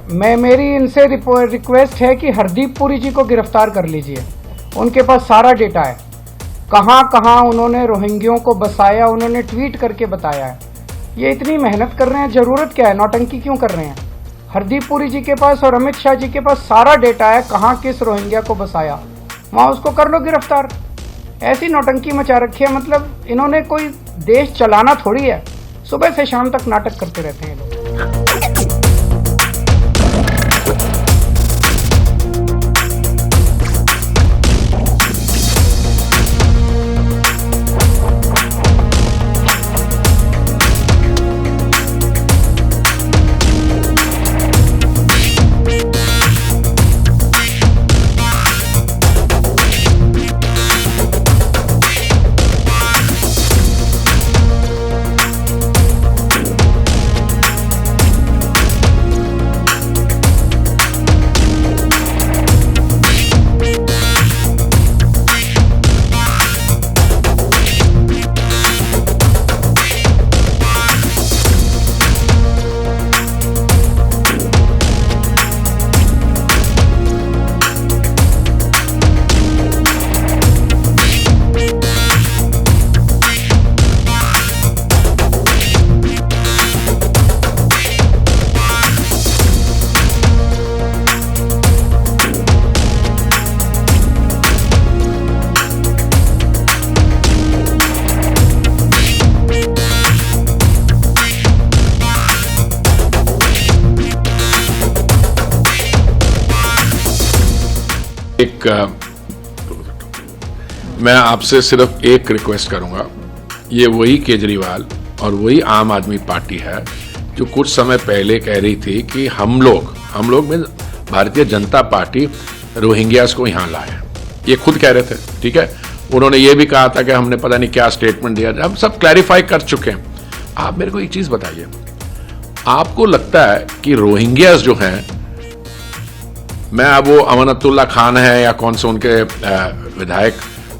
मेरी इनसे रिक्वेस्ट है कि हरदीप पुरी जी को गिरफ्तार कर लीजिए। उनके पास सारा डेटा है, कहाँ कहाँ उन्होंने रोहिंग्यों को बसाया, उन्होंने ट्वीट करके बताया है। ये इतनी मेहनत कर रहे हैं, ज़रूरत क्या है, नौटंकी क्यों कर रहे हैं? हरदीप पुरी जी के पास और अमित शाह जी के पास सारा डेटा है, कहाँ किस रोहिंग्या को बसाया, वहाँ उसको कर लो गिरफ्तार। ऐसी नौटंकी मचा रखी है, मतलब इन्होंने कोई देश चलाना थोड़ी है, सुबह से शाम तक नाटक करते रहते हैं लोग। मैं आपसे सिर्फ एक रिक्वेस्ट करूंगा, ये वही केजरीवाल और वही आम आदमी पार्टी है जो कुछ समय पहले कह रही थी कि हम लोग में भारतीय जनता पार्टी रोहिंग्यास को यहाँ लाए। ये खुद कह रहे थे, ठीक है। उन्होंने ये भी कहा था कि हमने पता नहीं क्या स्टेटमेंट दिया, हम सब क्लैरिफाई कर चुके हैं। आप मेरे को एक चीज बताइए, आपको लगता है कि रोहिंग्यास जो हैं, मैं अब वो अमानतुल्लाह खान है या कौन से उनके विधायक,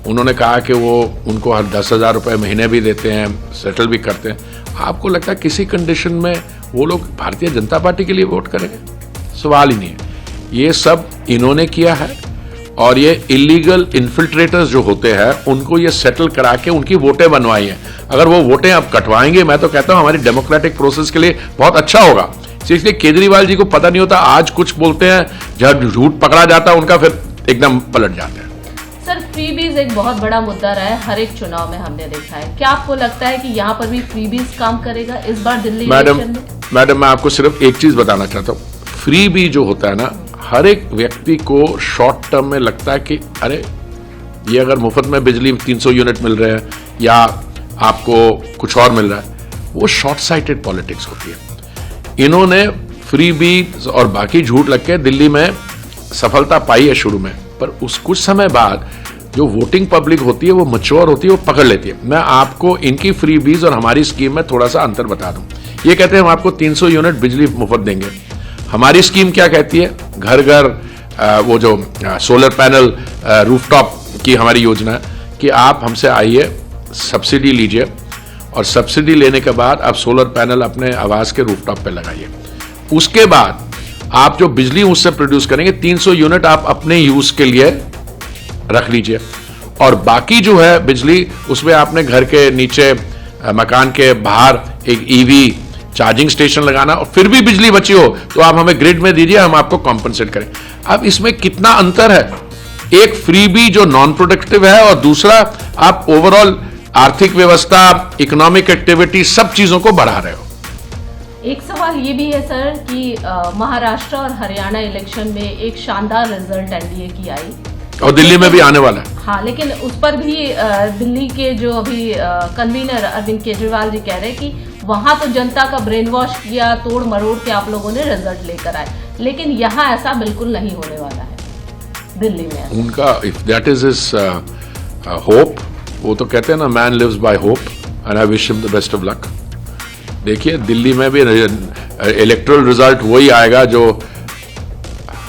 उन्होंने कहा कि वो उनको हर 10,000 रुपये महीने भी देते हैं, सेटल भी करते हैं। आपको लगता है किसी कंडीशन में वो लोग भारतीय जनता पार्टी के लिए वोट करेंगे? सवाल ही नहीं है। ये सब इन्होंने किया है और ये इलीगल इन्फिल्ट्रेटर्स जो होते हैं उनको ये सेटल करा के उनकी वोटें बनवाई हैं। अगर वो वोटें अब कटवाएंगे, मैं तो कहता हूं हमारी डेमोक्रेटिक प्रोसेस के लिए बहुत अच्छा होगा। इसलिए केजरीवाल जी को पता नहीं होता, आज कुछ बोलते हैं, जब झूठ पकड़ा जाता है उनका फिर एकदम पलट जाते हैं। सर, फ्रीबीज एक बहुत बड़ा मुद्दा रहा है, हर एक चुनाव में हमने देखा है। क्या आपको लगता है कि यहाँ पर भी फ्रीबीज काम करेगा इस बार दिल्ली इलेक्शन में? मैडम, मैं आपको सिर्फ एक चीज बताना चाहता हूँ। फ्रीबी जो होता है ना, हर एक व्यक्ति को शॉर्ट टर्म में लगता है कि अरे ये अगर मुफ्त में बिजली 300 यूनिट मिल रहे हैं या आपको कुछ और मिल रहा है, वो शॉर्ट साइटेड पॉलिटिक्स होती है। इन्होंने फ्रीबीज और बाकी झूठ लग के दिल्ली में सफलता पाई है शुरू में, पर उस कुछ समय बाद जो वोटिंग पब्लिक होती है वो मैच्योर होती है, वो पकड़ लेती है। मैं आपको इनकी फ्रीबीज और हमारी स्कीम में थोड़ा सा अंतर बता दूं। ये कहते हैं हम आपको 300 यूनिट बिजली मुफ्त देंगे। हमारी स्कीम क्या कहती है? घर घर वो जो सोलर पैनल रूफटॉप की हमारी योजना है कि आप हमसे आइए, सब्सिडी लीजिए और सब्सिडी लेने के बाद आप सोलर पैनल अपने आवास के रूफटॉप पे लगाइए। उसके बाद आप जो बिजली उससे प्रोड्यूस करेंगे 300 यूनिट आप अपने यूज के लिए रख लीजिए और बाकी जो है बिजली उसमें आपने घर के नीचे मकान के बाहर एक ईवी चार्जिंग स्टेशन लगाना और फिर भी बिजली बची हो तो आप हमें ग्रिड में दीजिए, हम आपको कॉम्पनसेट करें। अब इसमें कितना अंतर है? एक फ्रीबी जो नॉन प्रोडक्टिव है और दूसरा आप ओवरऑल आर्थिक व्यवस्था, इकोनॉमिक एक्टिविटी, सब चीजों को बढ़ा रहे हो। एक सवाल ये भी है सर कि महाराष्ट्र और हरियाणा इलेक्शन में एक शानदार रिजल्ट एनडीए की आई और दिल्ली में भी आने वाला है। हाँ, लेकिन उस पर भी दिल्ली के जो अभी कन्वीनर अरविंद केजरीवाल जी कह रहे हैं कि वहां तो जनता का ब्रेन वॉश किया, तोड़ मरोड़ के आप लोगों ने रिजल्ट लेकर आए, लेकिन यहाँ ऐसा बिल्कुल नहीं होने वाला है दिल्ली में। उनका if that is his hope, वो तो कहते हैं ना, man lives by hope and I wish him the best of luck. देखिए दिल्ली में भी इलेक्टोरल रिजल्ट वही आएगा जो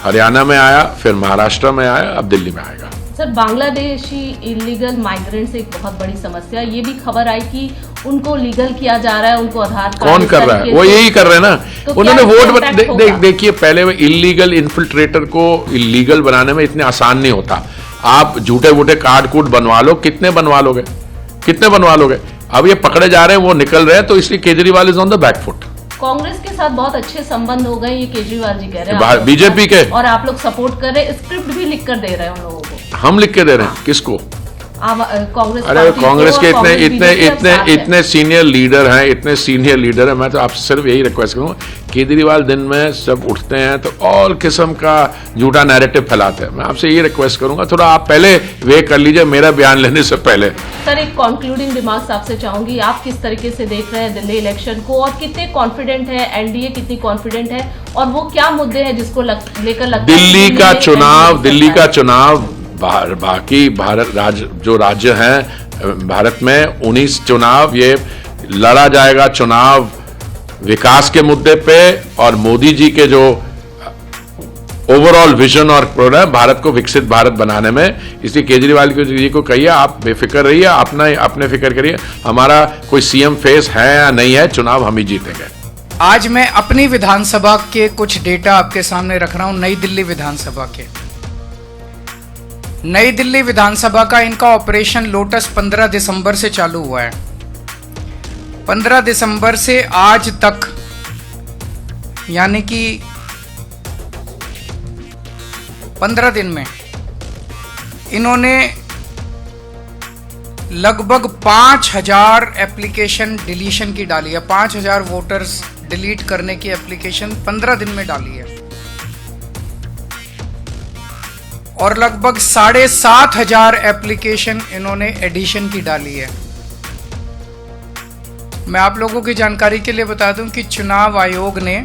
हरियाणा में आया, फिर महाराष्ट्र में आया, अब दिल्ली में आएगा। सर, बांग्लादेशी इलीगल माइग्रेंट्स एक बहुत बड़ी समस्या। ये भी खबर आई कि उनको लीगल किया जा रहा है, उनको आधार कार्ड कौन कर रहा है? वो यही कर रहे हैं ना। तो उन्होंने वोट होगा? देखिए, पहले वो इलीगल इन्फिल्ट्रेटर को इलीगल बनाने में इतने आसान नहीं होता। आप झूठे वूठे कार्ड कूड बनवा लो, कितने बनवा लोगे? अब ये पकड़े जा रहे हैं, वो निकल रहे हैं, तो इसलिए Kejriwal is on the back foot. Congress के साथ बहुत अच्छे संबंध हो गए, ये केजरीवाल जी कह रहे हैं, बीजेपी के, और आप लोग सपोर्ट कर रहे हैं, स्क्रिप्ट भी लिख कर दे रहे हैं उन लोगों को। हम लिख के दे रहे हैं किसको? कांग्रेस। अरे कांग्रेस के इतने सीनियर लीडर हैं, मैं तो आपसे सिर्फ यही रिक्वेस्ट करूंगा, केजरीवाल दिन में सब उठते हैं तो ऑल किस्म का झूठा नैरेटिव फैलाते हैं। मैं आपसे यही रिक्वेस्ट करूंगा, थोड़ा आप पहले वे कर लीजिए मेरा बयान लेने से पहले। सर, एक कंक्लूडिंग रिमार्क्स आपसे चाहूंगी, आप किस तरीके से देख रहे हैं दिल्ली इलेक्शन को, और कितने कॉन्फिडेंट है एनडीए, कितनी कॉन्फिडेंट है, और वो क्या मुद्दे हैं जिसको लेकर लगता है दिल्ली का चुनाव बाकी जो राज्य हैं भारत में, 19 चुनाव ये लड़ा जाएगा। चुनाव विकास के मुद्दे पे और मोदी जी के जो ओवरऑल विजन और प्रोग्राम भारत को विकसित भारत बनाने में। इसलिए केजरीवाल जी को कहिए, आप बेफिक्र रहिए, अपने फिक्र करिए, हमारा कोई सीएम फेस है या नहीं है, चुनाव हम ही जीतेंगे। आज मैं अपनी विधानसभा के कुछ डेटा आपके सामने रख रहा हूं। नई दिल्ली विधानसभा के, नई दिल्ली विधानसभा का इनका ऑपरेशन लोटस 15 दिसंबर से चालू हुआ है। 15 दिसंबर से आज तक, यानी कि 15 दिन में इन्होंने लगभग 5000 एप्लीकेशन डिलीशन की डाली है। 5000 वोटर्स डिलीट करने की एप्लीकेशन 15 दिन में डाली है, और लगभग 7500 एप्लीकेशन इन्होंने एडिशन की डाली है। मैं आप लोगों की जानकारी के लिए बता दूं कि चुनाव आयोग ने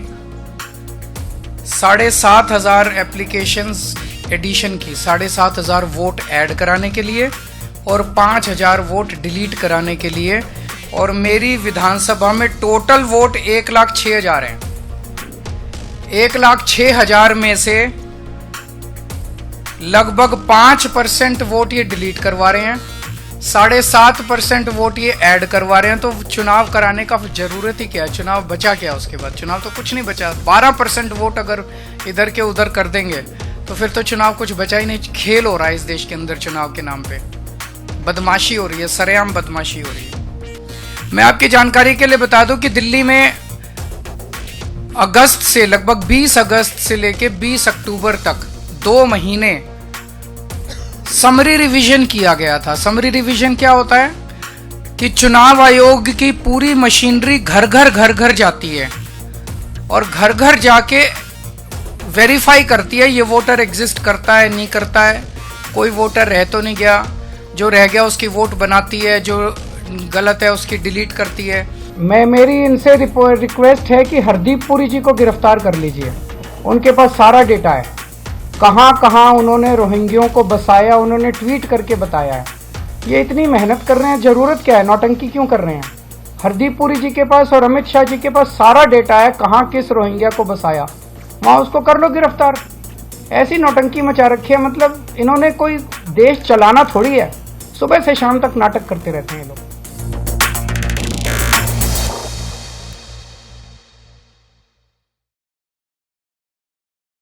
7500 एप्लीकेशंस एडिशन की, 7500 वोट ऐड कराने के लिए और 5000 वोट डिलीट कराने के लिए, और मेरी विधानसभा में टोटल वोट 1,06,000 हैं। 1,06,000 में से लगभग 5% वोट ये डिलीट करवा रहे हैं, 7.5% वोट ये ऐड करवा रहे हैं। तो चुनाव कराने का जरूरत ही क्या है? चुनाव बचा क्या उसके बाद? चुनाव तो कुछ नहीं बचा। 12% वोट अगर इधर के उधर कर देंगे तो फिर तो चुनाव कुछ बचा ही नहीं। खेल हो रहा है इस देश के अंदर, चुनाव के नाम पे बदमाशी हो रही है, सरेआम बदमाशी हो रही है। मैं आपकी जानकारी के लिए बता दूं कि दिल्ली में अगस्त से, लगभग 20 अगस्त से लेके 20 अक्टूबर तक 2 महीने समरी रिवीजन किया गया था। समरी रिवीजन क्या होता है कि चुनाव आयोग की पूरी मशीनरी घर घर जाती है और घर घर जाके वेरीफाई करती है ये वोटर एग्जिस्ट करता है, नहीं करता है, कोई वोटर रह तो नहीं गया, जो रह गया उसकी वोट बनाती है, जो गलत है उसकी डिलीट करती है। मेरी इनसे रिक्वेस्ट है कि हरदीप पुरी जी को गिरफ्तार कर लीजिए। उनके पास सारा डेटा है, कहाँ कहाँ उन्होंने रोहिंग्यों को बसाया, उन्होंने ट्वीट करके बताया है। ये इतनी मेहनत कर रहे हैं, जरूरत क्या है? नौटंकी क्यों कर रहे हैं? हरदीप पुरी जी के पास और अमित शाह जी के पास सारा डेटा है, कहाँ किस रोहिंग्या को बसाया, वहाँ उसको कर लो गिरफ्तार। ऐसी नौटंकी मचा रखी है, मतलब इन्होंने कोई देश चलाना थोड़ी है, सुबह से शाम तक नाटक करते रहते हैं ये लोग।